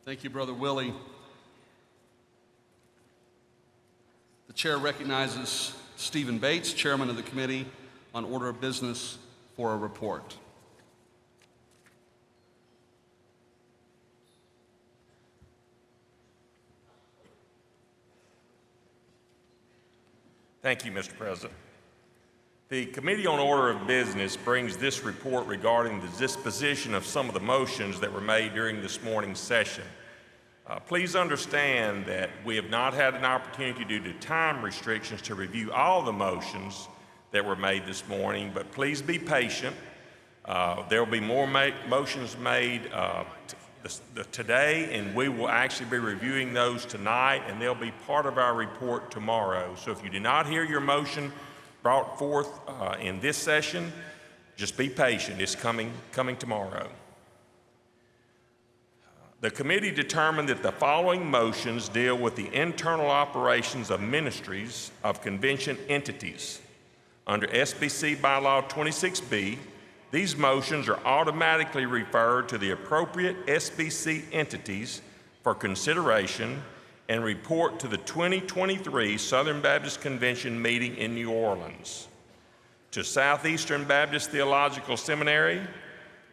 Thank you, Brother Willie. The chair recognizes Stephen Bates, Chairman of the Committee on Order of Business, for a report. Thank you, Mr. President. The Committee on Order of Business brings this report regarding the disposition of some of the motions that were made during this morning's session. Please understand that we have not had an opportunity due to time restrictions to review all the motions that were made this morning, but please be patient. There will be more motions made today, and we will actually be reviewing those tonight, and they'll be part of our report tomorrow. So if you do not hear your motion brought forth in this session, just be patient. It's coming tomorrow. The committee determined that the following motions deal with the internal operations of ministries of convention entities. Under SBC Bylaw 26B, these motions are automatically referred to the appropriate SBC entities for consideration and report to the 2023 Southern Baptist Convention meeting in New Orleans. To Southeastern Baptist Theological Seminary,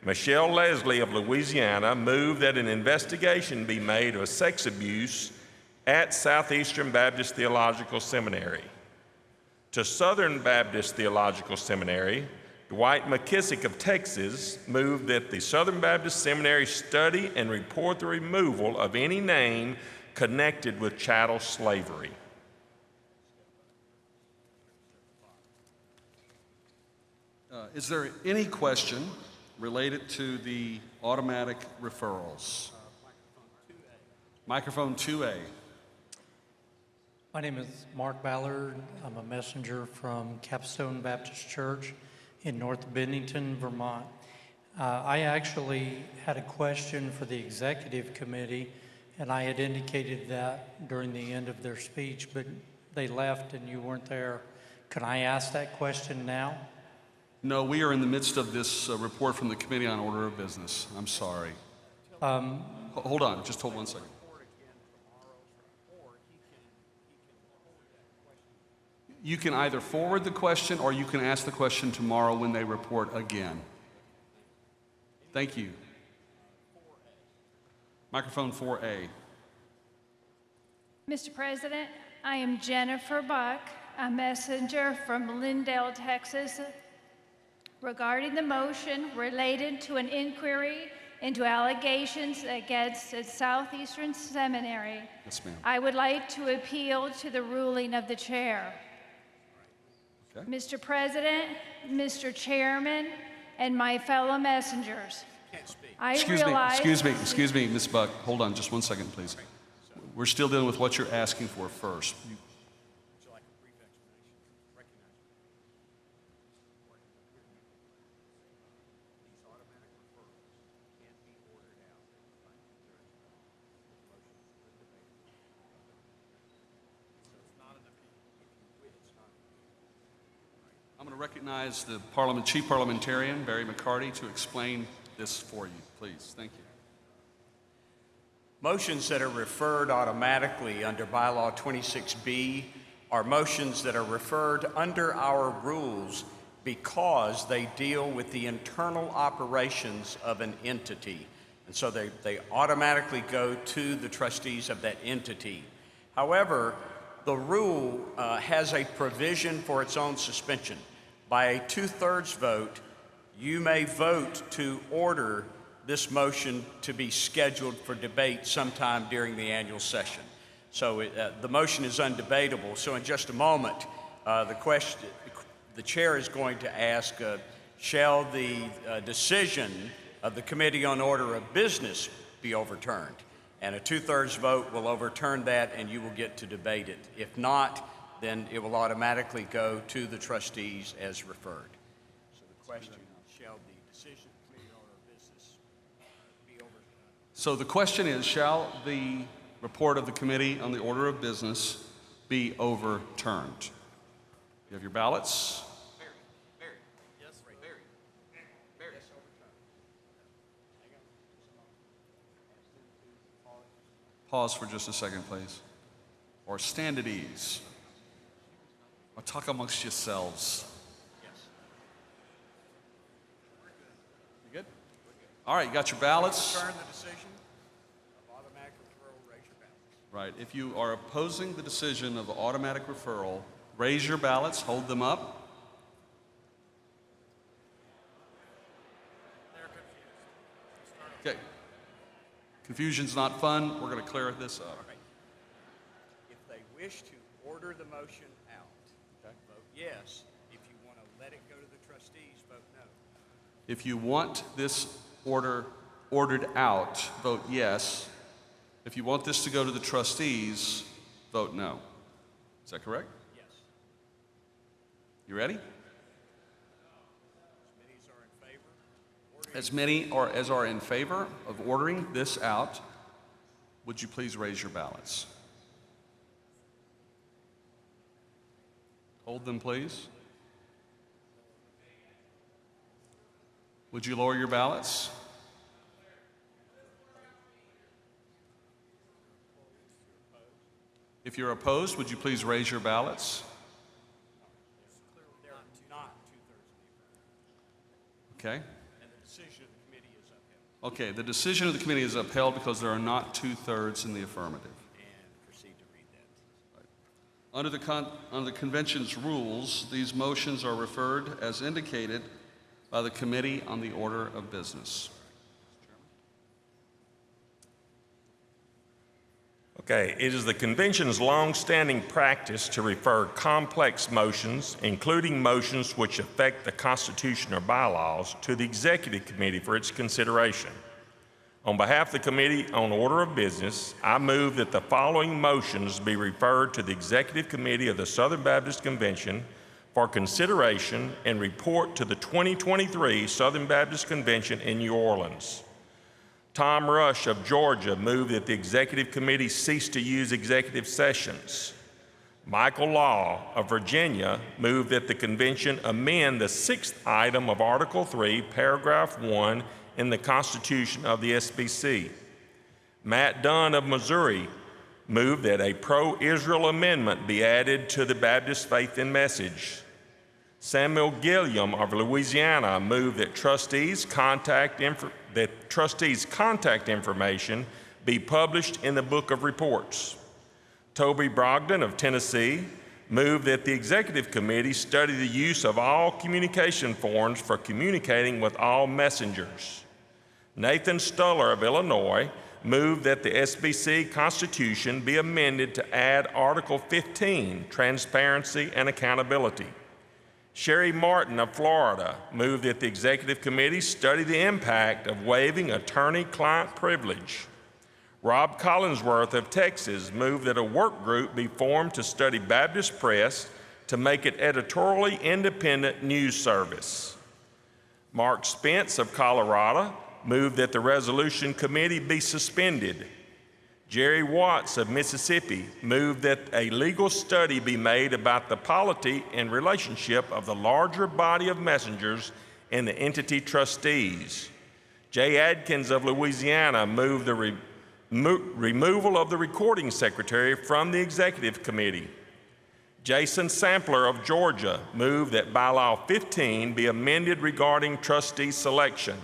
Michelle Leslie of Louisiana moved that an investigation be made of sex abuse at Southeastern Baptist Theological Seminary. To Southern Baptist Theological Seminary, Dwight McKissick of Texas moved that the Southern Baptist Seminary study and report the removal of any name connected with chattel slavery. Is there any question related to the automatic referrals? Microphone 2A. My name is Mark Ballard. I'm a messenger from Capstone Baptist Church in North Bennington, Vermont. I actually had a question for the executive committee, and I had indicated that during the end of their speech, but they left and you weren't there. Can I ask that question now? No, we are in the midst of this report from the Committee on Order of Business. I'm sorry. Hold on, just hold 1 second. You can either forward the question or you can ask the question tomorrow when they report again. Thank you. Microphone 4A. Mr. President, I am Jennifer Buck, a messenger from Lindale, Texas, regarding the motion related to an inquiry into allegations against the Southeastern Seminary. Yes, ma'am. I would like to appeal to the ruling of the chair. Okay. Mr. President, Mr. Chairman, and my fellow messengers, Excuse me, Ms. Buck. Hold on just 1 second, please. We're still dealing with what you're asking for first. I'm going to recognize the Chief Parliamentarian, Barry McCarty, to explain this for you, please. Thank you. Motions that are referred automatically under Bylaw 26B are motions that are referred under our rules because they deal with the internal operations of an entity. And so they automatically go to the trustees of that entity. However, the rule has a provision for its own suspension. By a 2/3 vote, you may vote to order this motion to be scheduled for debate sometime during the annual session. So the motion is undebatable. So in just a moment, the chair is going to ask, shall the decision of the Committee on Order of Business be overturned? And a 2/3 vote will overturn that and you will get to debate it. If not, then it will automatically go to the trustees as referred. So the question, shall the decision of the Committee on Order of Business be overturned? So the question is, shall the report of the Committee on the Order of Business be overturned? You have your ballots. pause for just a second, please. Or stand at ease. Or talk amongst yourselves. You good? All right, you got your ballots? Turn the decision of automatic referral, raise your ballot. Right. If you are opposing the decision of automatic referral, raise your ballots, hold them up. Okay. Confusion's not fun. We're going to clear this up. All right. If they wish to order the motion out, vote yes. If you want to let it go to the trustees, vote no. If you want this order ordered out, vote yes. If you want this to go to the trustees, vote no. Is that correct? Yes. You ready? As many are in favor. As many as are in favor of ordering this out, would you please raise your ballots? Hold them, please. Would you lower your ballots? If you're opposed, would you please raise your ballots? They're not two-thirds of the Okay. and the decision of the committee is upheld. Okay, the decision of the committee is upheld because there are not two-thirds in the affirmative. And proceed to read that. Under the convention's rules, these motions are referred as indicated by the Committee on the Order of Business. Okay, it is the convention's long-standing practice to refer complex motions, including motions which affect the Constitution or bylaws, to the Executive Committee for its consideration. On behalf of the Committee on Order of Business, I move that the following motions be referred to the Executive Committee of the Southern Baptist Convention for consideration and report to the 2023 Southern Baptist Convention in New Orleans. Tom Rush of Georgia moved that the Executive Committee cease to use executive sessions. Michael Law of Virginia moved that the convention amend the 6th item of Article 3, Paragraph 1 in the Constitution of the SBC. Matt Dunn of Missouri moved that a pro-Israel amendment be added to the Baptist Faith and Message. Samuel Gilliam of Louisiana moved that trustees' contact information be published in the Book of Reports. Toby Brogdon of Tennessee moved that the Executive Committee study the use of all communication forms for communicating with all messengers. Nathan Stuller of Illinois moved that the SBC Constitution be amended to add Article 15, Transparency and Accountability. Sherry Martin of Florida moved that the Executive Committee study the impact of waiving attorney-client privilege. Rob Collinsworth of Texas moved that a work group be formed to study Baptist press to make it editorially independent news service. Mark Spence of Colorado moved that the resolution committee be suspended. Jerry Watts of Mississippi moved that a legal study be made about the polity and relationship of the larger body of messengers and the entity trustees. Jay Adkins of Louisiana moved the removal of the recording secretary from the Executive Committee. Jason Sampler of Georgia moved that Bylaw 15 be amended regarding trustee selection.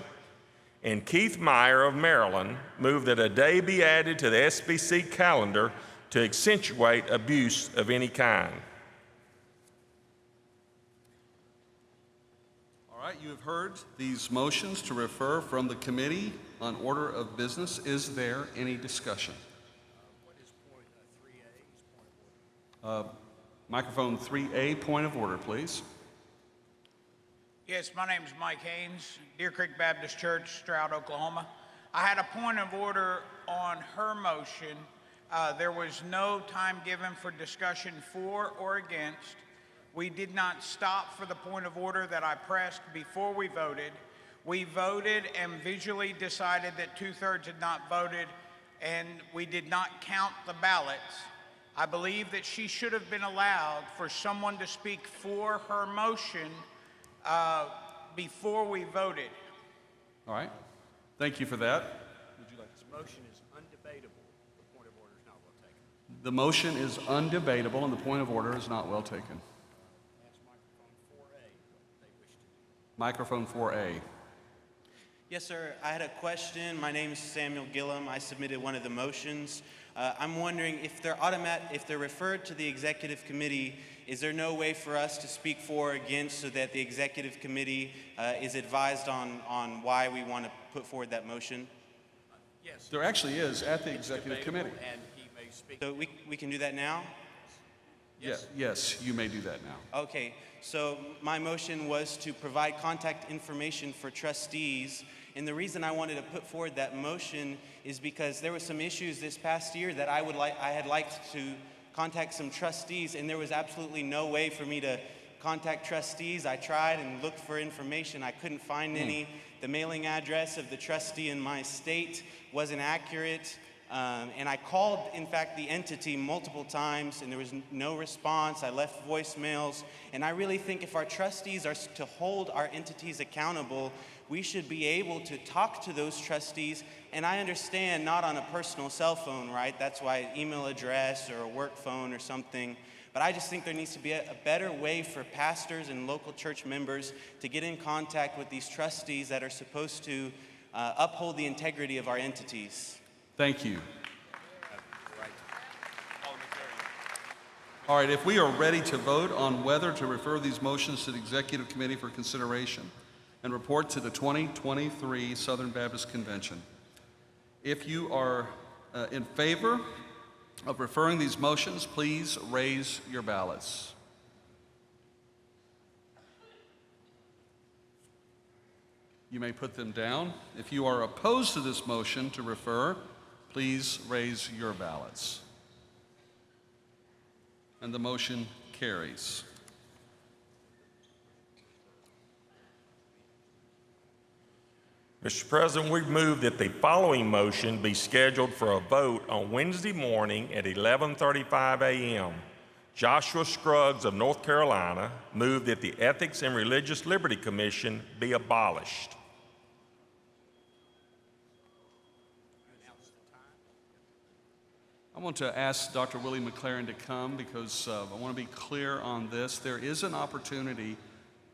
And Keith Meyer of Maryland moved that a day be added to the SBC calendar to accentuate abuse of any kind. All right, you have heard these motions to refer from the Committee on Order of Business. Is there any discussion? What is point 3A? Point of order. Microphone 3A, point of order, please. Yes, my name is Mike Haynes, Deer Creek Baptist Church, Stroud, Oklahoma. I had a point of order on her motion. There was no time given for discussion for or against. We did not stop for the point of order that I pressed before we voted. We voted and visually decided that two-thirds had not voted, and we did not count the ballots. I believe that she should have been allowed for someone to speak for her motion before we voted. All right. Thank you for that. This motion is undebatable. The point of order The motion is undebatable and the point of order is not well taken. Microphone 4A. Yes, sir. I had a question. My name is Samuel Gillum. I submitted one of the motions. I'm wondering if they're referred to the executive committee, is there no way for us to speak for or against so that the executive committee is advised on why we want to put forward that motion? Yes. There actually is at the executive committee. And he may speak. So we can do that now? Yes, you may do that now. Okay, so my motion was to provide contact information for trustees, and the reason I wanted to put forward that motion is because there were some issues this past year that I had liked to contact some trustees, and there was absolutely no way for me to contact trustees. I tried and looked for information. I couldn't find any. The mailing address of the trustee in my state wasn't accurate. And I called, in fact, the entity multiple times, and there was no response. I left voicemails. And I really think if our trustees are to hold our entities accountable, we should be able to talk to those trustees. And I understand not on a personal cell phone, right? That's why an email address or a work phone or something. But I just think there needs to be a better way for pastors and local church members to get in contact with these trustees that are supposed to uphold the integrity of our entities. Thank you. All right, if we are ready to vote on whether to refer these motions to the Executive Committee for consideration and report to the 2023 Southern Baptist Convention. If you are in favor of referring these motions, please raise your ballots. You may put them down. If you are opposed to this motion to refer, please raise your ballots. And the motion carries. Mr. President, we move that the following motion be scheduled for a vote on Wednesday morning at 11:35 a.m. Joshua Scruggs of North Carolina moved that the Ethics and Religious Liberty Commission be abolished. I want to ask Dr. Willie McLaren to come because I want to be clear on this. There is an opportunity,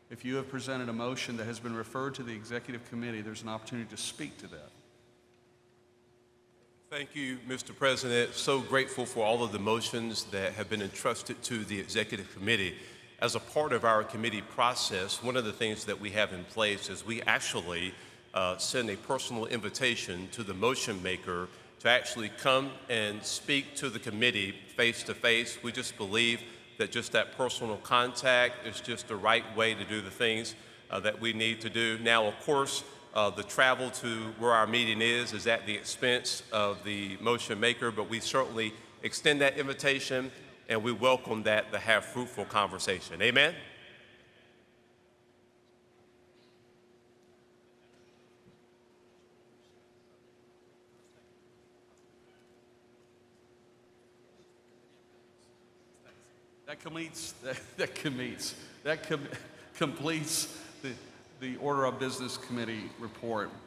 if you have presented a motion that has been referred to the Executive Committee, there's an opportunity to speak to that. Thank you, Mr. President. So grateful for all of the motions that have been entrusted to the Executive Committee. As a part of our committee process, one of the things that we have in place is we actually send a personal invitation to the motion maker to actually come and speak to the committee face to face. We just believe that just that personal contact is just the right way to do the things that we need to do. Now, of course, the travel to where our meeting is at the expense of the motion maker, but we certainly extend that invitation and we welcome that to have fruitful conversation. Amen? That completes the Order of Business Committee report.